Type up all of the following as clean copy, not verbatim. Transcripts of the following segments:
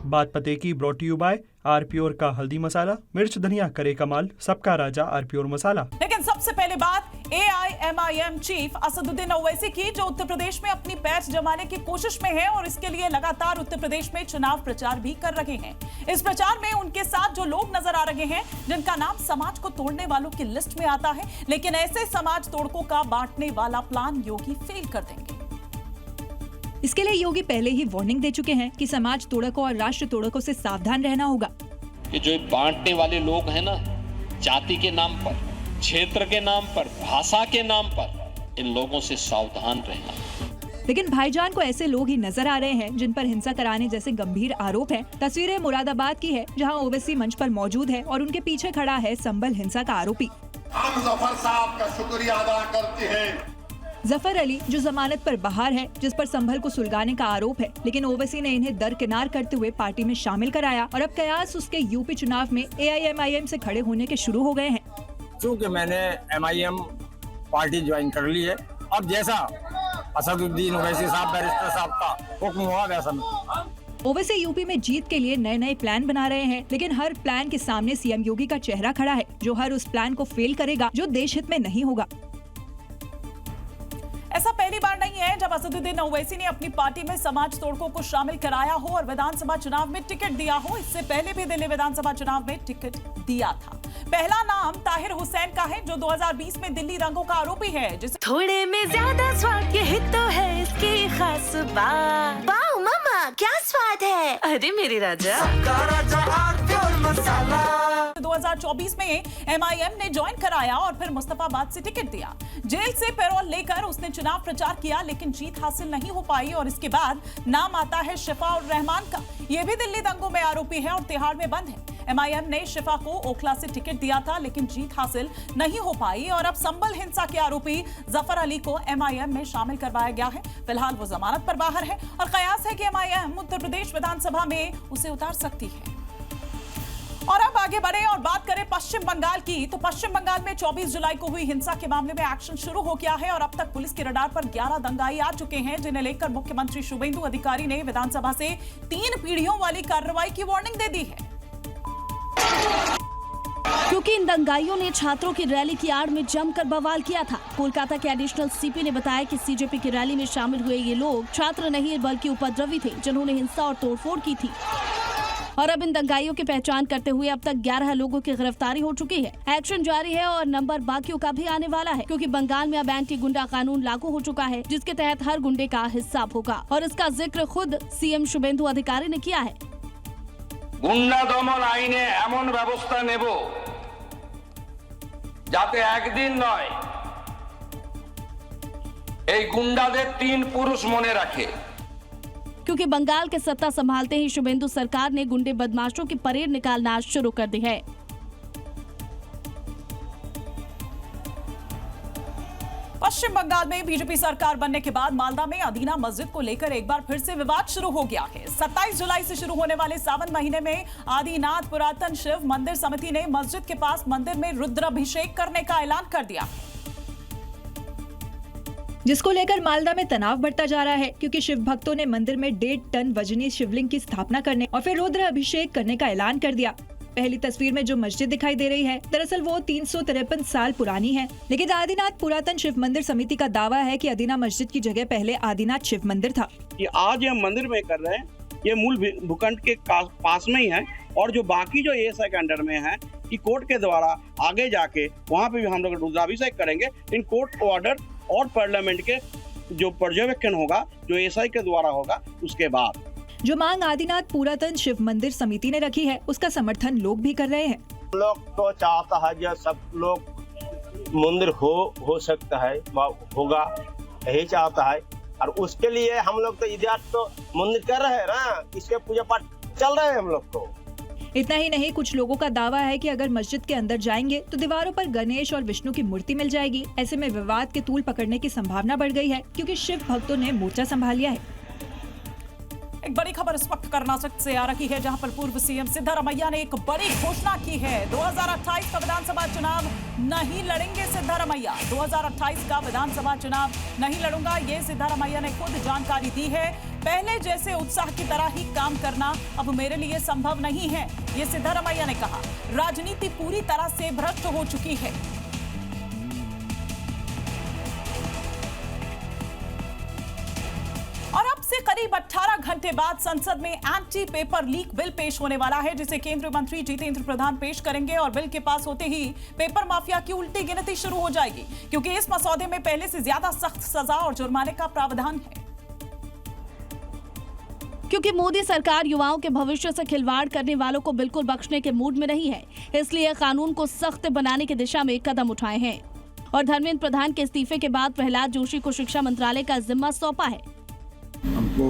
बात पते की ब्रॉट यू बाय आरप्योर का हल्दी मसाला, मिर्च धनिया करे कमाल, सबका राजा आरप्योर मसाला। लेकिन सबसे पहले बात AIMIM चीफ असदुद्दीन ओवैसी की, जो उत्तर प्रदेश में अपनी पैठ जमाने की कोशिश में है और इसके लिए लगातार उत्तर प्रदेश में चुनाव प्रचार भी कर रहे हैं। इस प्रचार में उनके साथ जो लोग नजर आ रहे हैं, जिनका नाम समाज को तोड़ने वालों की लिस्ट में आता है, लेकिन ऐसे समाज तोड़कों का बांटने वाला प्लान योगी फेल कर देंगे। इसके लिए योगी पहले ही वार्निंग दे चुके हैं कि समाज तोड़कों और राष्ट्र तोड़कों से सावधान रहना होगा। कि जो बांटने वाले लोग हैं ना, जाति के नाम पर, क्षेत्र के नाम पर, भाषा के नाम पर, इन लोगों से सावधान रहना। लेकिन भाईजान को ऐसे लोग ही नजर आ रहे हैं जिन पर हिंसा कराने जैसे गंभीर आरोप हैं। तस्वीरें मुरादाबाद की है, जहां ओवैसी मंच पर मौजूद है और उनके पीछे खड़ा है संभल हिंसा का आरोपी। हम जफर साहब का शुक्रिया अदा करते हैं। जफर अली जो जमानत पर बाहर है, जिस पर संभल को सुलगाने का आरोप है, लेकिन ओवैसी ने इन्हें दरकिनार करते हुए पार्टी में शामिल कराया और अब कयास उसके यूपी चुनाव में AIMIM से खड़े होने के शुरू हो गए हैं। क्योंकि मैंने MIM पार्टी ज्वाइन कर ली है, अब जैसा असदुद्दीन ओवैसी साहब बैरिस्टर साहब का हुक्म हुआ वैसा मैं। ओवैसी यूपी में जीत के लिए नए नए प्लान बना रहे हैं, लेकिन हर प्लान के सामने सीएम योगी का चेहरा खड़ा है, जो हर उस प्लान को फेल करेगा जो देश हित में नहीं होगा। ऐसा पहली बार नहीं है जब असदुद्दीन ओवैसी ने अपनी पार्टी में समाज तोड़कों को शामिल कराया हो और विधानसभा चुनाव में टिकट दिया हो। इससे पहले भी दिल्ली विधानसभा चुनाव में टिकट दिया था। पहला नाम ताहिर हुसैन का है, जो 2020 में दिल्ली दंगों का आरोपी है, जिसे थोड़े में ज्यादा स्वाद यही तो है इसकी खास बात। वाओ मामा, क्या स्वाद है। अरे मेरे राजा, सबका राजा आरप्योर मसाला। 2024 में MIM ने ज्वाइन कराया और फिर मुस्तफाबाद से टिकट दिया। जेल से पैरोल लेकर उसने चुनाव प्रचार किया, लेकिन जीत हासिल नहीं हो पाई और इसके बाद नाम आता है शिफा और रहमान का। ये भी दिल्ली दंगों में आरोपी है और तिहाड़ में बंद है। MIM ने शिफा को ओखला से टिकट दिया था, लेकिन जीत हासिल नहीं हो पाई और अब संभल हिंसा के आरोपी जफर अली को MIM में शामिल करवाया गया है। फिलहाल वो जमानत पर बाहर है और कयास है कि MIM उत्तर प्रदेश विधानसभा में उसे उतार सकती है। और अब आगे बढ़े और बात करें पश्चिम बंगाल की, तो पश्चिम बंगाल में 24 जुलाई को हुई हिंसा के मामले में एक्शन शुरू हो गया है और अब तक पुलिस के रडार पर 11 दंगाई आ चुके हैं, जिन्हें लेकर मुख्यमंत्री शुभेंदु अधिकारी ने विधानसभा से 3 पीढ़ियों वाली कार्रवाई की वार्निंग दे दी है। क्योंकि इन दंगाइयों ने छात्रों की रैली की आड़ में जमकर बवाल किया था। कोलकाता के एडिशनल CP ने बताया कि CJP की रैली में शामिल हुए ये लोग छात्र नहीं बल्कि उपद्रवी थे, जिन्होंने हिंसा और तोड़फोड़ की थी। और अब इन दंगाइयों की पहचान करते हुए अब तक 11 लोगों की गिरफ्तारी हो चुकी है। एक्शन जारी है और नंबर बाकियों का भी आने वाला है, क्योंकि बंगाल में अब एंटी गुंडा कानून लागू हो चुका है, जिसके तहत हर गुंडे का हिसाब होगा और इसका जिक्र खुद CM शुभेंदु अधिकारी ने किया है। गुंडा दमन आईने एमन व्यवस्था नेब जाते एक दिन नय এই গুন্ডাদের 3 পুরুষ মনে রাখে। क्योंकि बंगाल के सत्ता संभालते ही शुभेंदु सरकार ने गुंडे बदमाशों की परेड निकालना शुरू कर दी है। पश्चिम बंगाल में बीजेपी सरकार बनने के बाद मालदा में अदीना मस्जिद को लेकर एक बार फिर से विवाद शुरू हो गया है। 27 जुलाई से शुरू होने वाले सावन महीने में आदिनाथ पुरातन शिव मंदिर समिति ने मस्जिद के पास मंदिर में रुद्राभिषेक करने का ऐलान कर दिया, जिसको लेकर मालदा में तनाव बढ़ता जा रहा है, क्योंकि शिव भक्तों ने मंदिर में 1.5 टन वजनी शिवलिंग की स्थापना करने और फिर रुद्र अभिषेक करने का ऐलान कर दिया। पहली तस्वीर में जो मस्जिद दिखाई दे रही है, दरअसल वो 353 साल पुरानी है, लेकिन आदिनाथ पुरातन शिव मंदिर समिति का दावा है कि अदीना मस्जिद की जगह पहले आदिनाथ शिव मंदिर था। ये आज हम मंदिर में कर रहे हैं, ये मूल भूखंड के पास में ही है और जो बाकी जो ASI के अंडर में है कि कोर्ट के द्वारा आगे जाके वहाँ पे भी हम लोग रुद्राभिषेक करेंगे। इन कोर्ट ऑर्डर और पार्लियामेंट के जो पर्यवेक्षण होगा, जो ASI के द्वारा होगा, उसके बाद जो मांग आदिनाथ पुरातन शिव मंदिर समिति ने रखी है, उसका समर्थन लोग भी कर रहे हैं। लोग तो चाहता है कि सब लोग मंदिर हो सकता है, होगा, यही चाहता है और उसके लिए हम लोग तो इधर तो मंदिर कर रहे हैं ना, इसके पूजा पाठ चल रहे हैं हम लोग को। इतना ही नहीं, कुछ लोगों का दावा है कि अगर मस्जिद के अंदर जाएंगे तो दीवारों पर गणेश और विष्णु की मूर्ति मिल जाएगी। ऐसे में विवाद के तूल पकड़ने की संभावना बढ़ गई है, क्योंकि शिव भक्तों ने मोर्चा संभाल लिया है। एक बड़ी खबर इस वक्त कर्नाटक से आ रही है, जहां पर पूर्व सीएम सिद्धारमैया ने एक बड़ी घोषणा की है। 2028 का विधानसभा चुनाव नहीं लड़ेंगे सिद्धारमैया। 2028 का विधानसभा चुनाव नहीं लड़ूंगा, ये सिद्धारमैया ने खुद जानकारी दी है। पहले जैसे उत्साह की तरह ही काम करना अब मेरे लिए संभव नहीं है, ये सिद्धारमैया ने कहा। राजनीति पूरी तरह से भ्रष्ट हो चुकी है। और अब से करीब 18 घंटे बाद संसद में एंटी पेपर लीक बिल पेश होने वाला है, जिसे केंद्रीय मंत्री जितेंद्र प्रधान पेश करेंगे। और बिल के पास होते ही पेपर माफिया की उल्टी गिनती शुरू हो जाएगी, क्योंकि इस मसौदे में पहले से ज्यादा सख्त सजा और जुर्माने का प्रावधान है। क्योंकि मोदी सरकार युवाओं के भविष्य से खिलवाड़ करने वालों को बिल्कुल बख्शने के मूड में नहीं है, इसलिए कानून को सख्त बनाने की दिशा में कदम उठाए हैं। और धर्मेंद्र प्रधान के इस्तीफे के बाद प्रहलाद जोशी को शिक्षा मंत्रालय का जिम्मा सौंपा है। हमको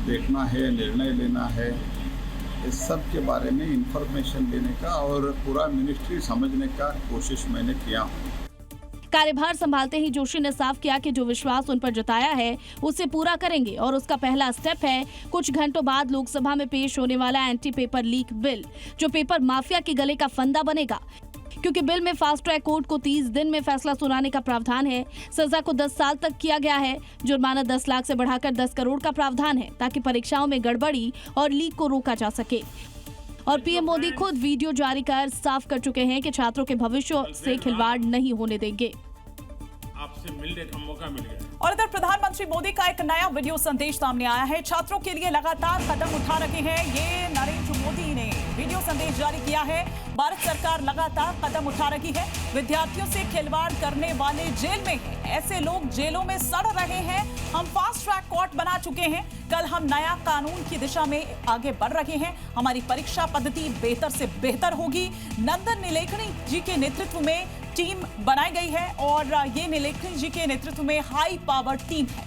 देखना है, निर्णय लेना है, इस सब के बारे में इंफॉर्मेशन लेने का और पूरा मिनिस्ट्री समझने का कोशिश मैंने किया हूँ। कार्यभार संभालते ही जोशी ने साफ किया कि जो विश्वास उन पर जताया है उसे पूरा करेंगे, और उसका पहला स्टेप है कुछ घंटों बाद लोकसभा में पेश होने वाला एंटी पेपर लीक बिल, जो पेपर माफिया के गले का फंदा बनेगा। क्योंकि बिल में फास्ट ट्रैक कोर्ट को 30 दिन में फैसला सुनाने का प्रावधान है। सजा को 10 साल तक किया गया है। जुर्माना 10 लाख से बढ़ाकर 10 करोड़ का प्रावधान है, ताकि परीक्षाओं में गड़बड़ी और लीक को रोका जा सके। और पीएम मोदी खुद वीडियो जारी कर साफ कर चुके हैं कि छात्रों के भविष्य से खिलवाड़ नहीं होने देंगे। आपसे मिलने का मौका मिल गया। और इधर प्रधानमंत्री मोदी का एक नया वीडियो संदेश सामने आया है। छात्रों के लिए लगातार कदम उठा रहे हैं, ये नरेंद्र मोदी ने वीडियो संदेश जारी किया है। भारत सरकार लगातार कदम उठा रही है। विद्यार्थियों से खिलवाड़ करने वाले जेल में हैं, ऐसे लोग जेलों में सड़ रहे हैं। हम फास्ट ट्रैक कोर्ट बना चुके हैं। कल हम नया कानून की दिशा में आगे बढ़ रहे हैं। हमारी परीक्षा पद्धति बेहतर से बेहतर होगी। नंदन नीलेकणी जी के नेतृत्व में टीम बनाई गई है, और ये नीलेकणी जी के नेतृत्व में हाई पावर टीम है।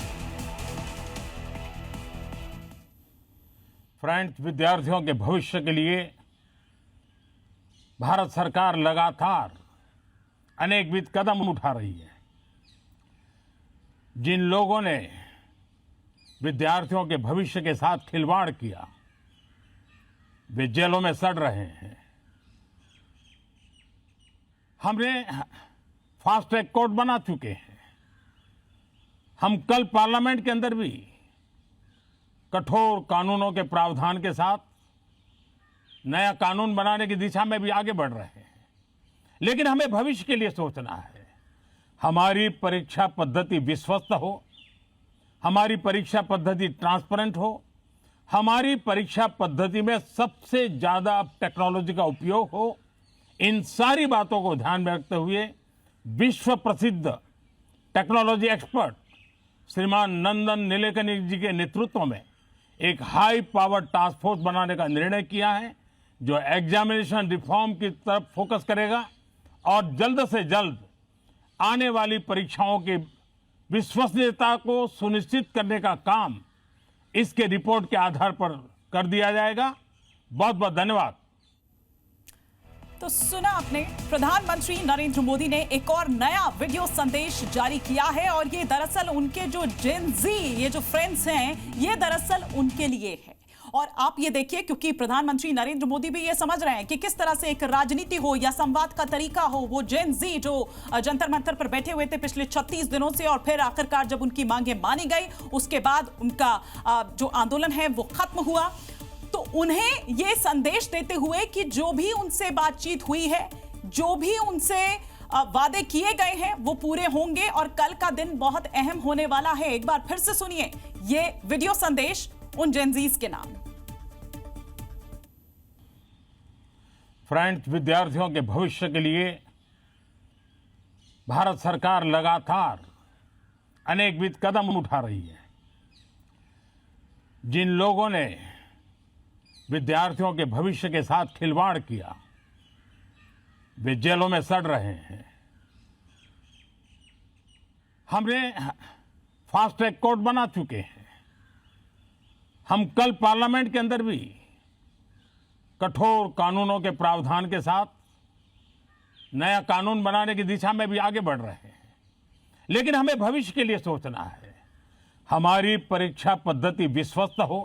फ्रेंड्स, विद्यार्थियों के भविष्य के लिए भारत सरकार लगातार अनेकविध कदम उठा रही है। जिन लोगों ने विद्यार्थियों के भविष्य के साथ खिलवाड़ किया, वे जेलों में सड़ रहे हैं। हमने फास्ट ट्रैक कोर्ट बना चुके हैं। हम कल पार्लियामेंट के अंदर भी कठोर कानूनों के प्रावधान के साथ नया कानून बनाने की दिशा में भी आगे बढ़ रहे हैं। लेकिन हमें भविष्य के लिए सोचना है। हमारी परीक्षा पद्धति विश्वस्त हो, हमारी परीक्षा पद्धति ट्रांसपेरेंट हो, हमारी परीक्षा पद्धति में सबसे ज्यादा टेक्नोलॉजी का उपयोग हो। इन सारी बातों को ध्यान में रखते हुए विश्व प्रसिद्ध टेक्नोलॉजी एक्सपर्ट श्रीमान नंदन नीलेकणी जी के नेतृत्व में एक हाई पावर टास्क फोर्स बनाने का निर्णय किया है, जो एग्जामिनेशन रिफॉर्म की तरफ फोकस करेगा और जल्द से जल्द आने वाली परीक्षाओं की विश्वसनीयता को सुनिश्चित करने का काम इसके रिपोर्ट के आधार पर कर दिया जाएगा। बहुत बहुत धन्यवाद। तो सुना आपने, प्रधानमंत्री नरेंद्र मोदी ने एक और नया वीडियो संदेश जारी किया है, और ये दरअसल उनके जो जेन जी, ये जो फ्रेंड्स हैं, ये दरअसल उनके लिए है। और आप ये देखिए, क्योंकि प्रधानमंत्री नरेंद्र मोदी भी ये समझ रहे हैं कि किस तरह से एक राजनीति हो या संवाद का तरीका हो। वो जेन जी जो जंतर मंतर पर बैठे हुए थे पिछले 36 दिनों से, और फिर आखिरकार जब उनकी मांगे मानी गई, उसके बाद उनका जो आंदोलन है वो खत्म हुआ। तो उन्हें ये संदेश देते हुए कि जो भी उनसे बातचीत हुई है, जो भी उनसे वादे किए गए हैं, वो पूरे होंगे, और कल का दिन बहुत अहम होने वाला है। एक बार फिर से सुनिए ये वीडियो संदेश उन जेनजीज के नाम। फ्रेंड्स, विद्यार्थियों के भविष्य के लिए भारत सरकार लगातार अनेकविध कदम उठा रही है। जिन लोगों ने विद्यार्थियों के भविष्य के साथ खिलवाड़ किया, वे जेलों में सड़ रहे हैं। हमने फास्ट ट्रैक कोर्ट बना चुके हैं। हम कल पार्लियामेंट के अंदर भी कठोर कानूनों के प्रावधान के साथ नया कानून बनाने की दिशा में भी आगे बढ़ रहे हैं। लेकिन हमें भविष्य के लिए सोचना है। हमारी परीक्षा पद्धति विश्वस्त हो,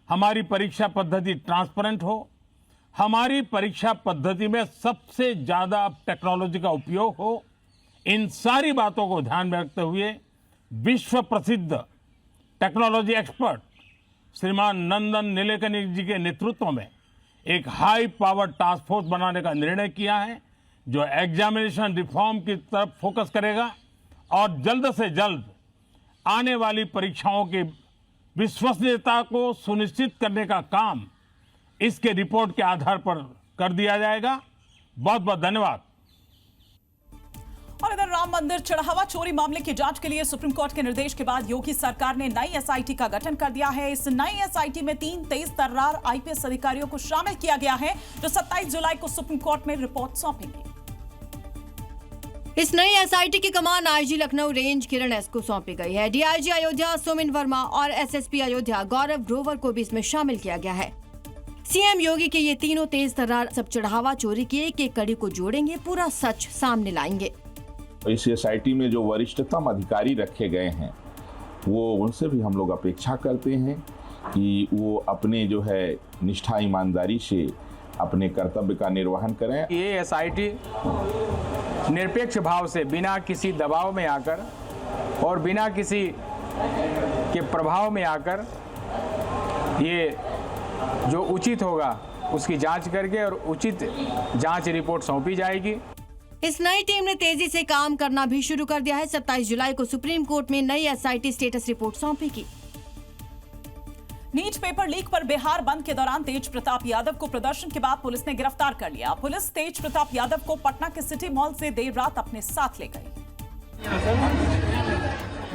हमारी परीक्षा पद्धति ट्रांसपेरेंट हो, हमारी परीक्षा पद्धति में सबसे ज्यादा टेक्नोलॉजी का उपयोग हो, इन सारी बातों को ध्यान में रखते हुए विश्व प्रसिद्ध टेक्नोलॉजी एक्सपर्ट श्रीमान नंदन नीलेकनी जी के नेतृत्व में एक हाई पावर टास्क फोर्स बनाने का निर्णय किया है, जो एग्जामिनेशन रिफॉर्म की तरफ फोकस करेगा और जल्द से जल्द आने वाली परीक्षाओं की विश्वसनीयता को सुनिश्चित करने का काम इसके रिपोर्ट के आधार पर कर दिया जाएगा। बहुत बहुत धन्यवाद। और इधर राम मंदिर चढ़ावा चोरी मामले की जांच के लिए सुप्रीम कोर्ट के निर्देश के बाद योगी सरकार ने नई एसआईटी का गठन कर दिया है। इस नई एसआईटी में 3 तेज तर्रार आईपीएस अधिकारियों को शामिल किया गया है, जो 27 जुलाई को सुप्रीम कोर्ट में रिपोर्ट सौंपेंगे। इस नई एसआईटी की कमान आईजी लखनऊ रेंज किरण एस को सौंपी गई है। डीआईजी अयोध्या सुमिन वर्मा और एसएसपी अयोध्या गौरव ग्रोवर को भी इसमें शामिल किया गया है। सीएम योगी के ये तीनों तेज तर्रार सब चढ़ावा चोरी की एक कड़ी को जोड़ेंगे, पूरा सच सामने लाएंगे। इस एसआईटी में जो वरिष्ठतम अधिकारी रखे गए हैं, वो उनसे भी हम लोग अपेक्षा करते हैं कि वो अपने जो है निष्ठा ईमानदारी से अपने कर्तव्य का निर्वहन करें। ये एसआईटी निरपेक्ष भाव से बिना किसी दबाव में आकर और बिना किसी के प्रभाव में आकर ये जो उचित होगा उसकी जांच करके और उचित जांच रिपोर्ट सौंपी जाएगी। इस नई टीम ने तेजी से काम करना भी शुरू कर दिया है। 27 जुलाई को सुप्रीम कोर्ट में नई एसआईटी स्टेटस रिपोर्ट सौंपेगी। नीट पेपर लीक पर बिहार बंद के दौरान तेज प्रताप यादव को प्रदर्शन के बाद पुलिस ने गिरफ्तार कर लिया। पुलिस तेज प्रताप यादव को पटना के सिटी मॉल से देर रात अपने साथ ले गई,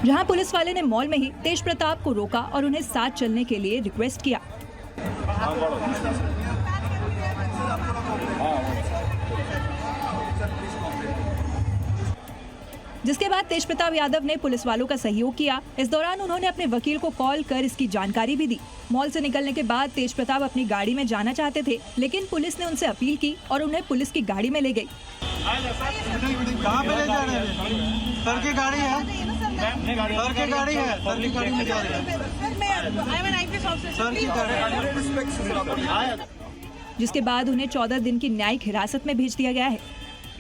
जहां पुलिस वाले ने मॉल में ही तेज प्रताप को रोका और उन्हें साथ चलने के लिए रिक्वेस्ट किया। जिसके बाद तेज प्रताप यादव ने पुलिस वालों का सहयोग किया। इस दौरान उन्होंने अपने वकील को कॉल कर इसकी जानकारी भी दी। मॉल से निकलने के बाद तेज प्रताप अपनी गाड़ी में जाना चाहते थे, लेकिन पुलिस ने उनसे अपील की और उन्हें पुलिस की गाड़ी में ले गई। कहाँ पे ले जा रहे हैं? सर की गाड़ी है, सर की गाड़ी है, सर की गाड़ी में जा रहे हैं, सर की गाड़ी। जिसके बाद उन्हें 14 दिन की न्यायिक हिरासत में भेज दिया गया है।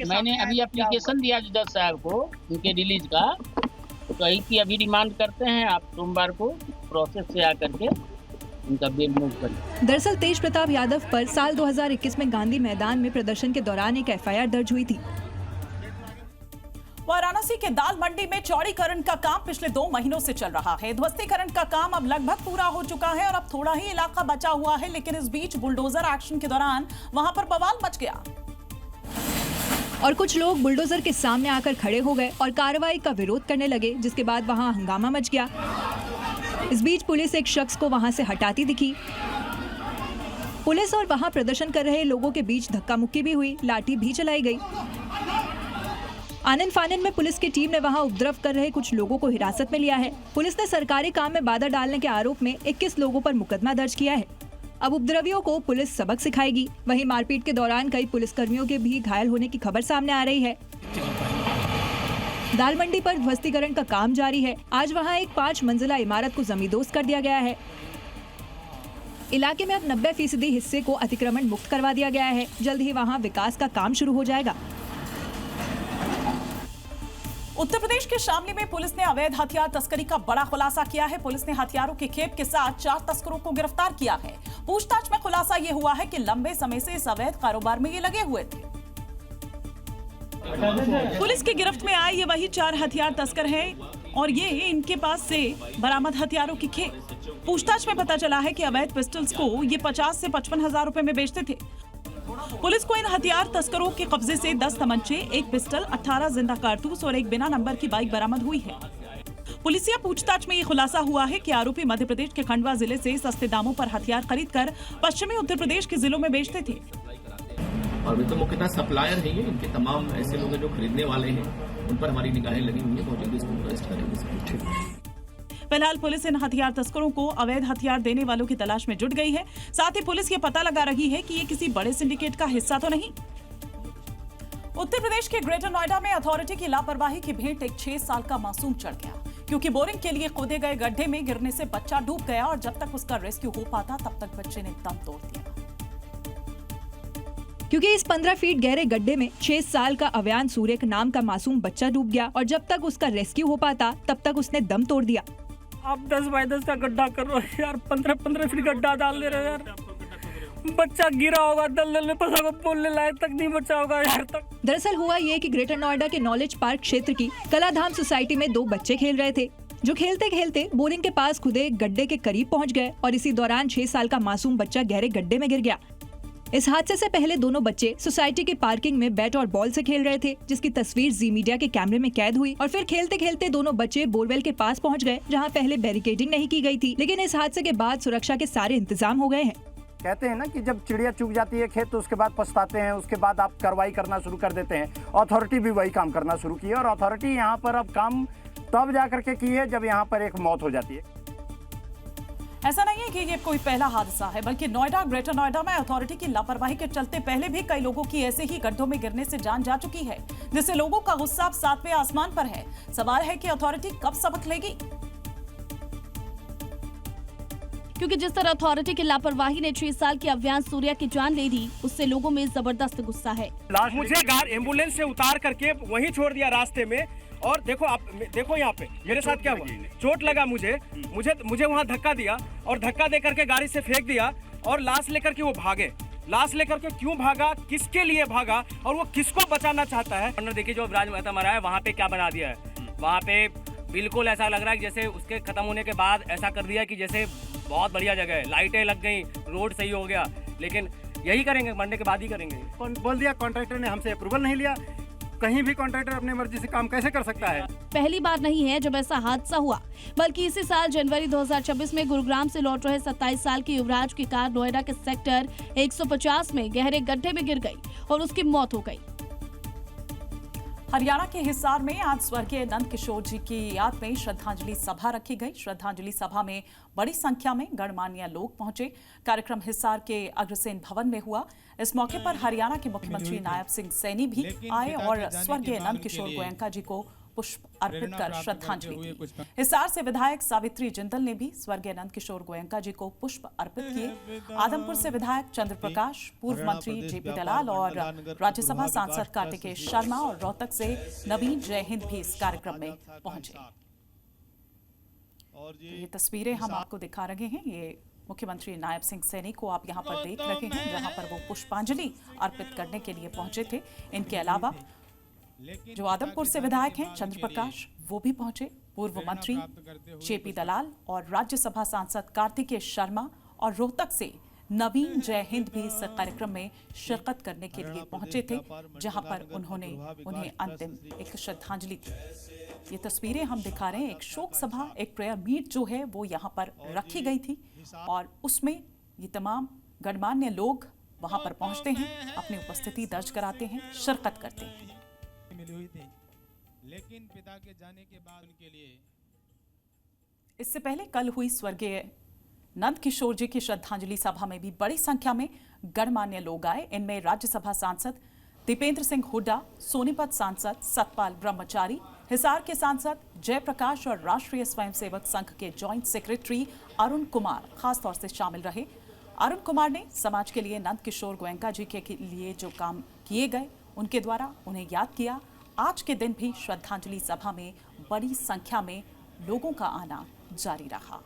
मैंने अभी एप्लीकेशन दिया जज साहब को उनके रिलीज का, तो कही कि अभी रिमांड करते हैं, आप सोमवार को प्रोसेस से आकर के उनका बेल मूव करें। दरअसल तेज प्रताप यादव पर साल 2021 में गांधी मैदान में प्रदर्शन के दौरान एक एफआईआर दर्ज हुई थी। वाराणसी के दाल मंडी में चौड़ीकरण का काम पिछले 2 महीनों से चल रहा है। ध्वस्तीकरण का काम अब लगभग पूरा हो चुका है और अब थोड़ा ही इलाका बचा हुआ है, लेकिन इस बीच बुलडोजर एक्शन के दौरान वहां पर बवाल मच गया और कुछ लोग बुलडोजर के सामने आकर खड़े हो गए और कार्रवाई का विरोध करने लगे, जिसके बाद वहां हंगामा मच गया। इस बीच पुलिस एक शख्स को वहां से हटाती दिखी। पुलिस और वहां प्रदर्शन कर रहे लोगों के बीच धक्का मुक्की भी हुई, लाठी भी चलाई गई। आनन फानन में पुलिस की टीम ने वहां उपद्रव कर रहे कुछ लोगों को हिरासत में लिया है। पुलिस ने सरकारी काम में बाधा डालने के आरोप में 21 लोगों पर मुकदमा दर्ज किया है। अब उपद्रवियों को पुलिस सबक सिखाएगी। वहीं मारपीट के दौरान कई पुलिसकर्मियों के भी घायल होने की खबर सामने आ रही है। दाल मंडी पर ध्वस्तीकरण का काम जारी है। आज वहां एक 5 मंजिला इमारत को जमींदोज कर दिया गया है। इलाके में अब 90% हिस्से को अतिक्रमण मुक्त करवा दिया गया है। जल्द ही वहां विकास का काम शुरू हो जाएगा। उत्तर प्रदेश के शामली में पुलिस ने अवैध हथियार तस्करी का बड़ा खुलासा किया है। पुलिस ने हथियारों के खेप के साथ 4 तस्करों को गिरफ्तार किया है। पूछताछ में खुलासा ये हुआ है कि लंबे समय से इस अवैध कारोबार में ये लगे हुए थे। पुलिस की गिरफ्त में आए ये वही 4 हथियार तस्कर हैं और ये इनके पास से बरामद हथियारों की खेप। पूछताछ में पता चला है कि अवैध पिस्टल्स को ये 50 से 55 हजार रुपए में बेचते थे। पुलिस को इन हथियार तस्करों के कब्जे से 10 तमंचे, 1 पिस्टल, 18 जिंदा कारतूस और 1 बिना नंबर की बाइक बरामद हुई है। पुलिसिया पूछताछ में ये खुलासा हुआ है कि आरोपी मध्य प्रदेश के खंडवा जिले से सस्ते दामों पर हथियार खरीदकर पश्चिमी उत्तर प्रदेश के जिलों में बेचते थे। और वे तो मुख्यतः सप्लायर है, ये इनके तमाम ऐसे लोग हैं जो खरीदने वाले हैं, उन पर हमारी निगाहें लगी हुई है। बहुत जल्दी इसको अरेस्ट करेंगे। फिलहाल पुलिस इन हथियार तस्करों को अवैध हथियार देने वालों की तलाश में जुट गई है। साथ ही पुलिस ये पता लगा रही है कि ये किसी बड़े सिंडिकेट का हिस्सा तो नहीं। उत्तर प्रदेश के ग्रेटर नोएडा में अथॉरिटी की लापरवाही की भेंट एक 6 साल का मासूम चढ़ गया। क्योंकि बोरिंग के लिए खोदे गए गड्ढे में गिरने से बच्चा डूब गया और जब तक उसका रेस्क्यू हो पाता तब तक बच्चे ने दम तोड़ दिया। क्योंकि इस 15 फीट गहरे गड्ढे में 6 साल का अव्यान सूर्य नाम का मासूम बच्चा डूब गया और जब तक उसका रेस्क्यू हो पाता तब तक उसने दम तोड़ दिया। आप 10 बाय 10 का गड्ढा कर रहे हो यार, 15 फीट गड्ढा डाल दे रहे हो यार। बच्चा गिरा होगा, दलदल में फंसा होगा, बोलने लायक तक नहीं बचा होगा यार तक। दरअसल हुआ ये कि ग्रेटर नोएडा के नॉलेज पार्क क्षेत्र की कलाधाम सोसाइटी में 2 बच्चे खेल रहे थे, जो खेलते खेलते बोरिंग के पास खुदे गड्ढे के करीब पहुंच गए और इसी दौरान 6 साल का मासूम बच्चा गहरे गड्ढे में गिर गया। इस हादसे से पहले दोनों बच्चे सोसाइटी की पार्किंग में बैट और बॉल से खेल रहे थे, जिसकी तस्वीर जी मीडिया के कैमरे में कैद हुई और फिर खेलते खेलते दोनों बच्चे बोरवेल के पास पहुंच गए, जहां पहले बैरिकेडिंग नहीं की गई थी, लेकिन इस हादसे के बाद सुरक्षा के सारे इंतजाम हो गए हैं। कहते हैं ना कि जब चिड़िया चुग जाती है खेत तो उसके बाद पछताते हैं, उसके बाद आप कार्रवाई करना शुरू कर देते हैं। अथॉरिटी भी वही काम करना शुरू की है और अथॉरिटी यहाँ पर अब काम तब जा करके की है जब यहाँ पर एक मौत हो जाती है। ऐसा नहीं है कि ये कोई पहला हादसा है, बल्कि नोएडा, ग्रेटर नोएडा में अथॉरिटी की लापरवाही के चलते पहले भी कई लोगों की ऐसे ही गड्ढों में गिरने से जान जा चुकी है, जिससे लोगों का गुस्सा अब 7वें आसमान पर है। सवाल है कि अथॉरिटी कब सबक लेगी, क्योंकि जिस तरह अथॉरिटी की लापरवाही ने 6 साल के अव्यान सूर्या की जान ले ली, उससे लोगों में जबरदस्त गुस्सा है। मुझे एम्बुलेंस से उतार करके वहीं छोड़ दिया रास्ते में, और देखो आप देखो यहाँ पे मेरे साथ क्या हुआ, चोट लगा मुझे वहाँ धक्का दिया और धक्का दे करके गाड़ी से फेंक दिया और लाश लेकर के वो भागे। लाश लेकर के क्यों भागा, किसके लिए भागा और वो किसको बचाना चाहता है? देखिए जो राज मेहता मरा है वहाँ पे क्या बना दिया है, वहाँ पे बिल्कुल ऐसा लग रहा है जैसे उसके खत्म होने के बाद ऐसा कर दिया कि जैसे बहुत बढ़िया जगह है, लाइटें लग गई, रोड सही हो गया, लेकिन यही करेंगे, मरने के बाद ही करेंगे। बोल दिया कॉन्ट्रैक्टर ने हमसे अप्रूवल नहीं लिया। कहीं भी कॉन्ट्रैक्टर अपनी मर्जी से काम कैसे कर सकता है? पहली बार नहीं है जब ऐसा हादसा हुआ, बल्कि इसी साल जनवरी 2026 में गुरुग्राम से लौट रहे 27 साल के युवराज की कार नोएडा के सेक्टर 150 में गहरे गड्ढे में गिर गई और उसकी मौत हो गई। हरियाणा के हिसार में आज स्वर्गीय नंद किशोर जी की याद में श्रद्धांजलि सभा रखी गई। श्रद्धांजलि सभा में बड़ी संख्या में गणमान्य लोग पहुंचे। कार्यक्रम हिसार के अग्रसेन भवन में हुआ। इस मौके पर हरियाणा के मुख्यमंत्री नायब सिंह सैनी भी आए और स्वर्गीय नंद किशोर गोयनका जी को पुष्प अर्पित कर श्रद्धांजलि दी। हिसार से विधायक सावित्री जिंदल ने भी स्वर्गीय नंद किशोर गोयनका जी को पुष्प अर्पित किए। आदमपुर से विधायक चंद्र प्रकाश, पूर्व मंत्री जेपी दलाल और राज्यसभा सांसद कार्तिकेय शर्मा और रोहतक से नवीन जय हिंद भी इस कार्यक्रम में पहुंचे। ये तस्वीरें हम आपको दिखा रहे हैं। ये मुख्यमंत्री नायब सिंह सैनी को आप यहाँ पर देख रहे हैं, जहाँ पर वो पुष्पांजलि अर्पित करने के लिए पहुंचे थे। इनके अलावा जो आदमपुर से विधायक हैं चंद्र प्रकाश, वो भी पहुंचे। पूर्व मंत्री जेपी दलाल और राज्यसभा सांसद कार्तिकेय शर्मा और रोहतक से नवीन जय हिंद भी इस कार्यक्रम में शिरकत करने के लिए पहुंचे थे, जहां पर उन्होंने उन्हें अंतिम एक श्रद्धांजलि दी। ये तस्वीरें हम दिखा रहे हैं। एक शोक सभा, एक प्रेयर मीट जो है वो यहाँ पर रखी गई थी और उसमें ये तमाम गणमान्य लोग वहां पर पहुंचते हैं, अपनी उपस्थिति दर्ज कराते हैं, शिरकत करते हैं। मिली हुई थी, लेकिन पिता के जाने के बाद उनके लिए इससे पहले कल हुई स्वर्गीय नंद किशोर जी की श्रद्धांजलि सभा में भी बड़ी संख्या में गणमान्य लोग आए। इनमें राज्यसभा सांसद दीपेंद्र सिंह हुड्डा, सोनीपत सांसद सतपाल ब्रह्मचारी, हिसार के सांसद जयप्रकाश और राष्ट्रीय स्वयंसेवक संघ के जॉइंट सेक्रेटरी अरुण कुमार खासतौर से शामिल रहे। अरुण कुमार ने समाज के लिए नंद किशोर गोयनका जी के लिए जो काम किए गए उनके द्वारा उन्हें याद किया। आज के दिन भी श्रद्धांजलि सभा में बड़ी संख्या में लोगों का आना जारी रहा।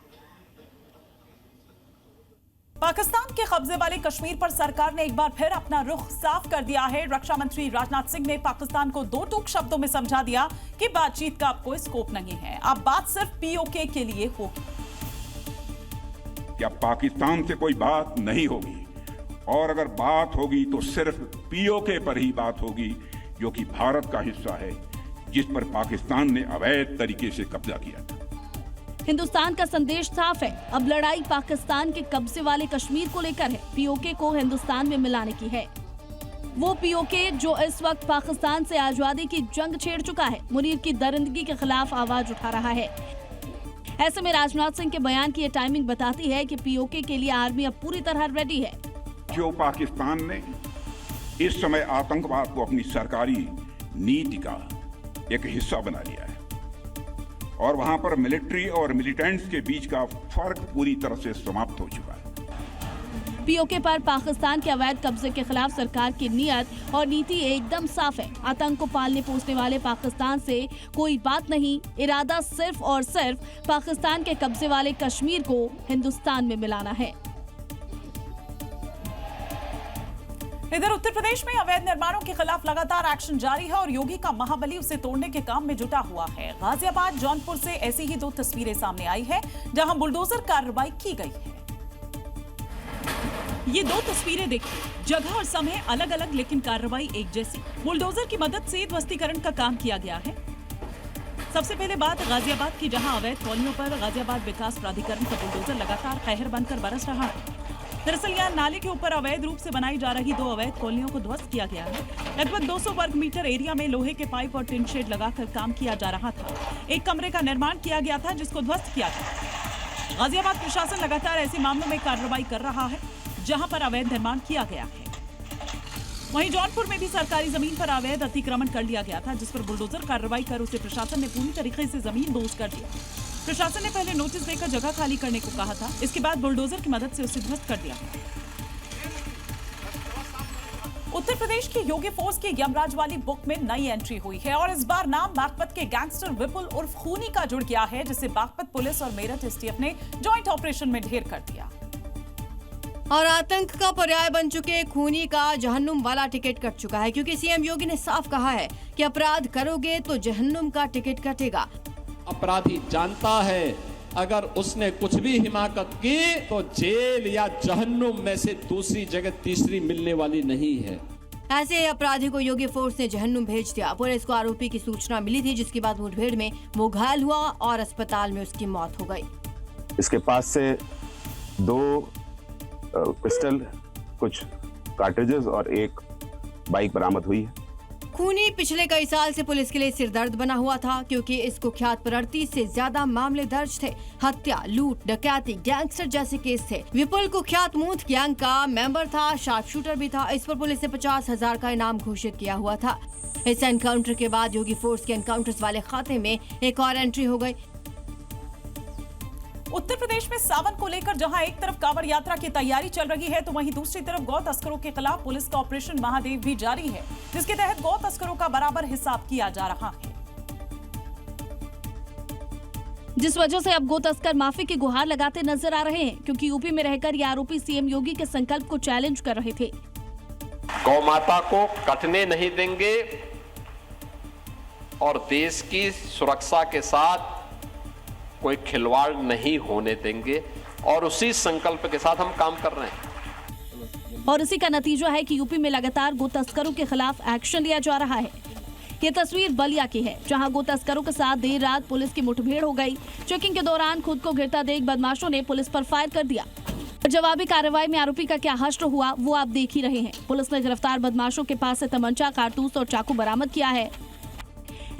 पाकिस्तान के कब्जे वाले कश्मीर पर सरकार ने एक बार फिर अपना रुख साफ कर दिया है। रक्षा मंत्री राजनाथ सिंह ने पाकिस्तान को 2 टूक शब्दों में समझा दिया कि बातचीत का अब कोई स्कोप नहीं है, अब बात सिर्फ पीओके के लिए होगी। क्या पाकिस्तान से कोई बात नहीं होगी, और अगर बात होगी तो सिर्फ पीओके पर ही बात होगी, जो कि भारत का हिस्सा है, जिस पर पाकिस्तान ने अवैध तरीके से कब्जा किया था। हिंदुस्तान का संदेश साफ है, अब लड़ाई पाकिस्तान के कब्जे वाले कश्मीर को लेकर है, पीओके को हिंदुस्तान में मिलाने की है। वो पीओके जो इस वक्त पाकिस्तान से आजादी की जंग छेड़ चुका है, मुनीर की दरिंदगी के खिलाफ आवाज उठा रहा है। ऐसे में राजनाथ सिंह के बयान की ये टाइमिंग बताती है कि पीओके के लिए आर्मी अब पूरी तरह रेडी है। जो पाकिस्तान ने इस समय आतंकवाद को अपनी सरकारी नीति का एक हिस्सा बना लिया है, और वहां पर मिलिट्री और मिलिटेंट्स के बीच का फर्क पूरी तरह से समाप्त हो चुका है। पीओके पर पाकिस्तान के अवैध कब्जे के खिलाफ सरकार की नियत और नीति एकदम साफ है। आतंक को पालने पोसने वाले पाकिस्तान से कोई बात नहीं, इरादा सिर्फ और सिर्फ पाकिस्तान के कब्जे वाले कश्मीर को हिंदुस्तान में मिलाना है। इधर उत्तर प्रदेश में अवैध निर्माणों के खिलाफ लगातार एक्शन जारी है और योगी का महाबली उसे तोड़ने के काम में जुटा हुआ है। गाजियाबाद, जौनपुर से ऐसी ही 2 तस्वीरें सामने आई है जहां बुलडोजर कार्रवाई की गई है। ये 2 तस्वीरें देखिए, जगह और समय अलग अलग लेकिन कार्रवाई एक जैसी। बुलडोजर की मदद से ध्वस्तीकरण का काम किया गया है। सबसे पहले बात गाजियाबाद की, जहां अवैध कॉलोनियों पर गाजियाबाद विकास प्राधिकरण का बुलडोजर लगातार कहर बनकर बरस रहा है। दरअसल यहाँ नाले के ऊपर अवैध रूप से बनाई जा रही 2 अवैध कॉलोनियों को ध्वस्त किया गया है। लगभग 200 वर्ग मीटर एरिया में लोहे के पाइप और टिन शेड लगाकर काम किया जा रहा था। एक कमरे का निर्माण किया गया था जिसको ध्वस्त किया गया। गाजियाबाद प्रशासन लगातार ऐसे मामलों में कार्रवाई कर रहा है जहां पर अवैध निर्माण किया गया है। वहीं जौनपुर में भी सरकारी जमीन पर अवैध अतिक्रमण कर लिया गया था, जिस पर बुलडोजर कार्रवाई कर उसे प्रशासन ने पूरी तरीके से जमीन दोज कर दिया। प्रशासन ने पहले नोटिस देकर जगह खाली करने को कहा था, इसके बाद बुलडोजर की मदद से उसे ध्वस्त कर दिया। उत्तर प्रदेश की योगी फोर्स की यमराज वाली बुक में नई एंट्री हुई है और इस बार नाम बागपत के गैंगस्टर विपुल उर्फ खूनी का जुड़ गया है, जिसे बागपत पुलिस और मेरठ एसटीएफ ने जॉइंट ऑपरेशन में ढेर कर दिया। और आतंक का पर्याय बन चुके खूनी का जहन्नुम वाला टिकट कट चुका है, क्योंकि सीएम योगी ने साफ कहा है कि अपराध करोगे तो जहन्नुम का टिकट कटेगा। अपराधी जानता है अगर उसने कुछ भी हिमाकत की तो जेल या जहन्नुम में से दूसरी जगह तीसरी मिलने वाली नहीं है। ऐसे अपराधी को योगी फोर्स ने जहन्नुम भेज दिया। पुलिस को आरोपी की सूचना मिली थी, जिसके बाद मुठभेड़ में वो घायल हुआ और अस्पताल में उसकी मौत हो गई। इसके पास से 2 पिस्टल, कुछ कार्ट्रिजेस और एक बाइक बरामद हुई है। खूनी पिछले कई साल से पुलिस के लिए सिरदर्द बना हुआ था, क्योंकि इस कुख्यात पर 38 से ज्यादा मामले दर्ज थे। हत्या, लूट, डकैती, गैंगस्टर जैसे केस थे। विपुल कुख्यात मूथ गैंग का मेंबर था, शार्प शूटर भी था। इस पर पुलिस ने 50,000 का इनाम घोषित किया हुआ था। इस एनकाउंटर के बाद योगी फोर्स के एनकाउंटर्स वाले खाते में एक और एंट्री हो गई। उत्तर प्रदेश में सावन को लेकर जहां एक तरफ कांवड़ यात्रा की तैयारी चल रही है, तो वहीं दूसरी तरफ गौ तस्करों के खिलाफ पुलिस का ऑपरेशन महादेव भी जारी है, जिसके तहत गौ तस्करों का बराबर हिसाब किया जा रहा है। जिस वजह से अब गो तस्कर माफी की गुहार लगाते नजर आ रहे हैं, क्योंकि यूपी में रहकर ये आरोपी सीएम योगी के संकल्प को चैलेंज कर रहे थे। गौ माता को कटने नहीं देंगे और देश की सुरक्षा के साथ कोई खिलवाड़ नहीं होने देंगे, और उसी संकल्प के साथ हम काम कर रहे हैं। और इसी का नतीजा है कि यूपी में लगातार गो तस्करों के खिलाफ एक्शन लिया जा रहा है। ये तस्वीर बलिया की है, जहां गो तस्करों के साथ देर रात पुलिस की मुठभेड़ हो गई। चेकिंग के दौरान खुद को गिरता देख बदमाशों ने पुलिस पर फायर कर दिया। जवाबी कार्रवाई में आरोपी का क्या हश्र हुआ वो आप देख ही रहे हैं। पुलिस ने गिरफ्तार बदमाशों के पास से तमंचा, कारतूस और चाकू बरामद किया है।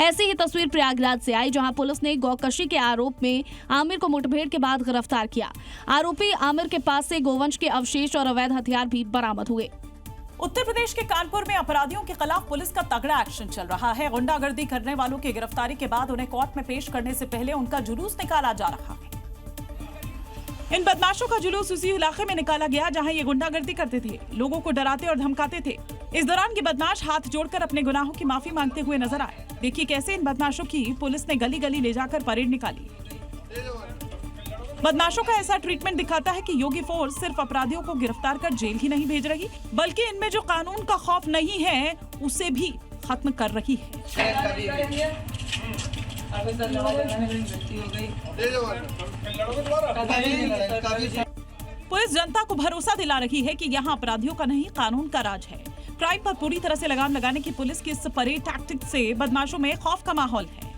ऐसी ही तस्वीर प्रयागराज से आई, जहां पुलिस ने गौकशी के आरोप में आमिर को मुठभेड़ के बाद गिरफ्तार किया। आरोपी आमिर के पास से गोवंश के अवशेष और अवैध हथियार भी बरामद हुए। उत्तर प्रदेश के कानपुर में अपराधियों के खिलाफ पुलिस का तगड़ा एक्शन चल रहा है। गुंडागर्दी करने वालों की गिरफ्तारी के बाद उन्हें कोर्ट में पेश करने से पहले उनका जुलूस निकाला जा रहा है। इन बदमाशों का जुलूस उसी इलाके में निकाला गया जहां ये गुंडागर्दी करते थे, लोगों को डराते और धमकाते थे। इस दौरान ये बदमाश हाथ जोड़कर अपने गुनाहों की माफी मांगते हुए नजर आए। देखिए कैसे इन बदमाशों की पुलिस ने गली गली ले जाकर परेड निकाली। बदमाशों का ऐसा ट्रीटमेंट दिखाता है कि योगी फोर्स सिर्फ अपराधियों को गिरफ्तार कर जेल ही नहीं भेज रही, बल्कि इनमें जो कानून का खौफ नहीं है उसे भी खत्म कर रही है। पुलिस जनता को भरोसा दिला रही है कि यहाँ अपराधियों का नहीं, कानून का राज है। क्राइम पर पूरी तरह से लगाम लगाने की पुलिस की इस परेड टैक्टिक से बदमाशों में खौफ का माहौल है।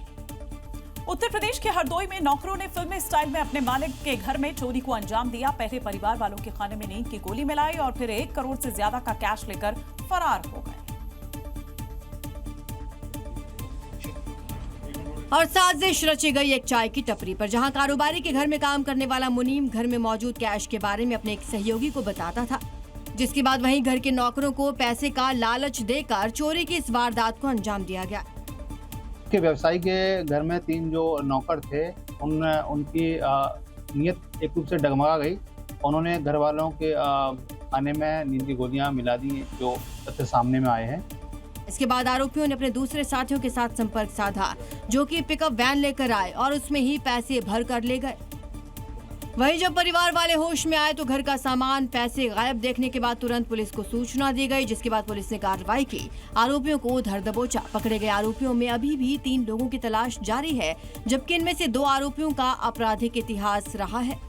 उत्तर प्रदेश के हरदोई में नौकरों ने फिल्मी स्टाइल में अपने मालिक के घर में चोरी को अंजाम दिया। पहले परिवार वालों के खाने में नींद की गोली मिलाई और फिर 1 करोड़ से ज्यादा का कैश लेकर फरार हो गए। और साजिश रची गई एक चाय की टपरी पर, जहां कारोबारी के घर में काम करने वाला मुनीम घर में मौजूद कैश के बारे में अपने एक सहयोगी को बताता था, जिसके बाद वहीं घर के नौकरों को पैसे का लालच देकर चोरी की इस वारदात को अंजाम दिया गया। के व्यवसायी के घर में 3 जो नौकर थे उनकी नीयत एक रूप से डगमगा गई। उन्होंने घर वालों के खाने में नींद की गोलियां मिला दी, जो तथ्य सामने में आए हैं। इसके बाद आरोपियों ने अपने दूसरे साथियों के साथ संपर्क साधा, जो कि पिकअप वैन लेकर आए और उसमें ही पैसे भर कर ले गए। वहीं जब परिवार वाले होश में आए तो घर का सामान, पैसे गायब देखने के बाद तुरंत पुलिस को सूचना दी गई, जिसके बाद पुलिस ने कार्रवाई की। आरोपियों को धर दबोचा। पकड़े गए आरोपियों में अभी भी 3 लोगों की तलाश जारी है, जबकि इनमें से 2 आरोपियों का आपराधिक इतिहास रहा है।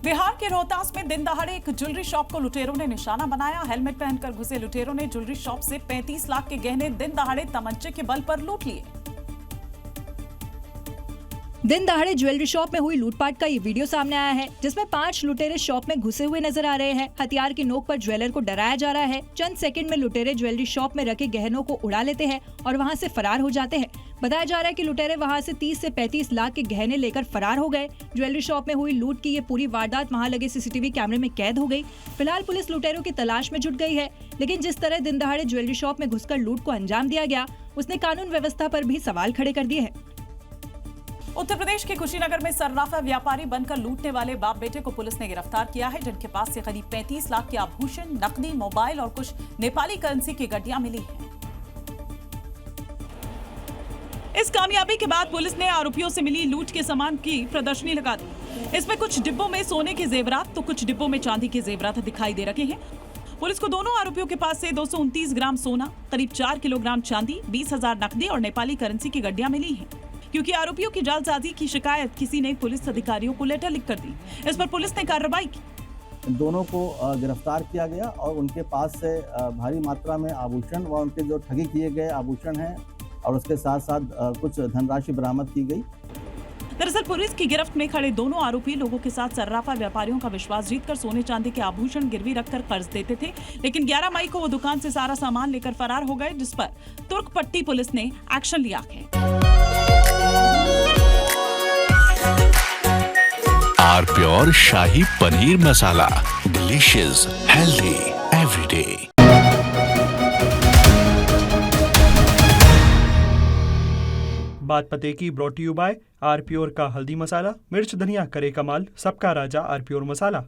बिहार के रोहतास में दिन दहाड़े एक ज्वेलरी शॉप को लुटेरों ने निशाना बनाया। हेलमेट पहनकर घुसे लुटेरों ने ज्वेलरी शॉप से 35 लाख के गहने दिन दहाड़े तमंचे के बल पर लूट लिए। दिन दहाड़े ज्वेलरी शॉप में हुई लूटपाट का ये वीडियो सामने आया है, जिसमें 5 लुटेरे शॉप में घुसे हुए नजर आ रहे हैं। हथियार की नोक पर ज्वेलर को डराया जा रहा है। चंद सेकंड में लुटेरे ज्वेलरी शॉप में रखे गहनों को उड़ा लेते हैं और वहां से फरार हो जाते हैं। बताया जा रहा है कि लुटेरे वहां से 30 से 35 लाख के गहने लेकर फरार हो गए। ज्वेलरी शॉप में हुई लूट की ये पूरी वारदात वहां लगे सीसीटीवी कैमरे में कैद हो गई। फिलहाल पुलिस लुटेरों की तलाश में जुट गई है, लेकिन जिस तरह दिन दहाड़े ज्वेलरी शॉप में घुसकर लूट को अंजाम दिया गया, उसने कानून व्यवस्था पर भी सवाल खड़े कर दिए हैं। उत्तर प्रदेश के कुशीनगर में सर्राफा व्यापारी बनकर लूटने वाले बाप बेटे को पुलिस ने गिरफ्तार किया है, जिनके पास से करीब 35 लाख के आभूषण, नकदी, मोबाइल और कुछ नेपाली करेंसी की गड्डियां मिली हैं। इस कामयाबी के बाद पुलिस ने आरोपियों से मिली लूट के सामान की प्रदर्शनी लगा दी। इसमें कुछ डिब्बों में सोने के जेवरात तो कुछ डिब्बों में चांदी के जेवरात दिखाई दे रहे हैं। पुलिस को दोनों आरोपियों के पास से 229 ग्राम सोना, करीब 4 किलोग्राम चांदी, 20,000 नकदी और नेपाली करेंसी की गड्डियां मिली हैं। क्योंकि आरोपियों की जालसाजी की शिकायत किसी ने पुलिस अधिकारियों को लेटर लिखकर दी। इस पर पुलिस ने कार्रवाई की। दोनों को गिरफ्तार किया गया और उनके पास से भारी मात्रा में आभूषण व उनके जो ठगी किए गए आभूषण हैं और उसके साथ साथ कुछ धनराशि बरामद की गई। दरअसल पुलिस की गिरफ्त में खड़े दोनों आरोपी लोगों के साथ सर्राफा व्यापारियों का विश्वास जीतकर सोने चांदी के आभूषण गिरवी रखकर कर्ज देते थे, लेकिन 11 मई को वो दुकान से सारा सामान लेकर फरार हो गए, जिस पर तुर्कपट्टी पुलिस ने एक्शन लिया है। आरप्योर शाही paneer masala, delicious, healthy everyday. बात पते की ब्रॉट यू बाय आरप्योर का हल्दी मसाला, मिर्च धनिया करे कमाल, सबका राजा आरप्योर मसाला।